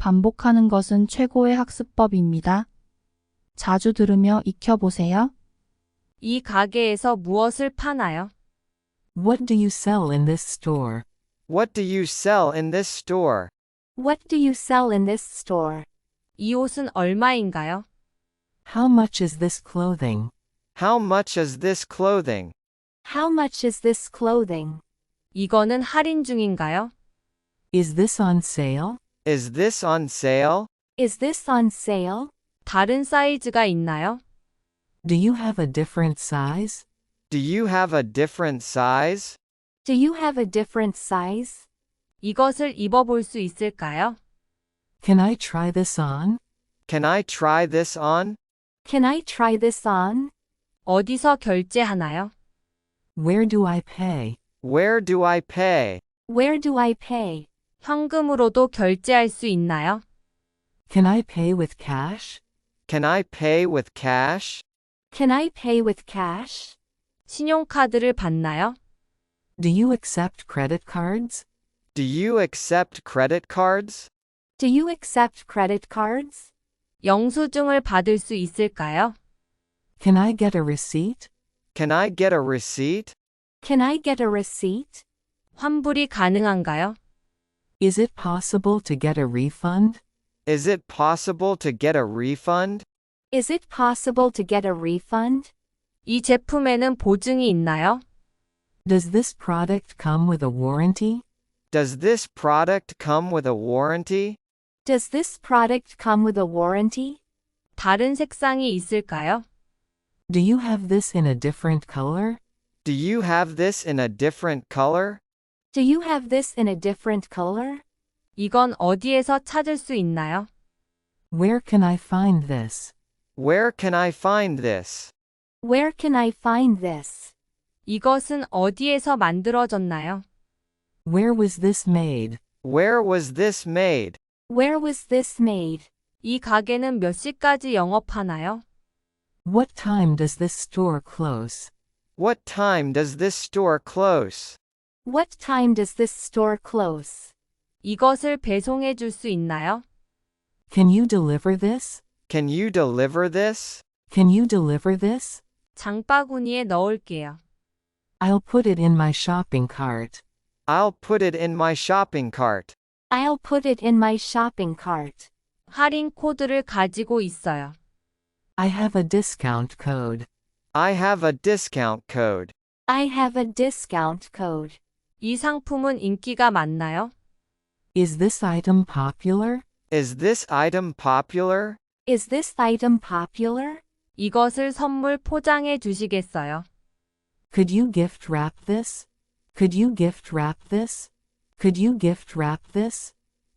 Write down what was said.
반복하는 것은 최고의 학습법입니다. 자주 들으며 익혀보세요. 이 가게에서 무엇을 파나요? What do you sell in this store? What do you sell in this store? What do you sell in this store? 이 옷은 얼마인가요? How much is this clothing? How much is this clothing? How much is this clothing? 이거는 할인 중인가요? Is this on sale? Is this on sale? Is this on sale? 다른 사이즈가 있나요? Do you have a different size? Do you have a different size? Do you have a different size? 이것을 입어볼 수 있을까요? Can I try this on? Can I try this on? Can I try this on? 어디서 결제하나요? Where do I pay? Where do I pay? Where do I pay? 현금으로도 결제할 수 있나요? Can I pay with cash? Can I pay with cash? Can I pay with cash? 신용카드를 받나요? Do you accept credit cards? Do you accept credit cards? Do you accept credit cards? 영수증을 받을 수 있을까요? Can I get a receipt? Can I get a receipt? Can I get a receipt? 환불이 가능한가요? Is it possible to get a refund? Is it possible to get a refund? Is it possible to get a refund? 이 제품에는 보증이 있나요? Does this product come with a warranty? Does this product come with a warranty? Does this product come with a warranty? 다른 색상이 있을까요? Do you have this in a different color? Do you have this in a different color? Do you have this in a different color? 이건 어디에서 찾을 수 있나요? Where can I find this? Where can I find this? Where can I find this? 이것은 어디에서 만들어졌나요? Where was this made? Where was this made? Where was this made? 이 가게는 몇 시까지 영업하나요? What time does this store close? What time does this store close? What time does this store close? 이것을 배송해 줄 수 있나요? Can you deliver this? Can you deliver this? Can you deliver this? 장바구니에 넣을게요. I'll put it in my shopping cart. I'll put it in my shopping cart. I'll put it in my shopping cart. 할인 코드를 가지고 있어요. I have a discount code. I have a discount code. I have a discount code. 이 상품은 인기가 많나요? Is this item popular? Is this item popular? Is this item popular? 이것을 선물 포장해 주시겠어요? Could you gift wrap this? Could you gift wrap this? Could you gift wrap this?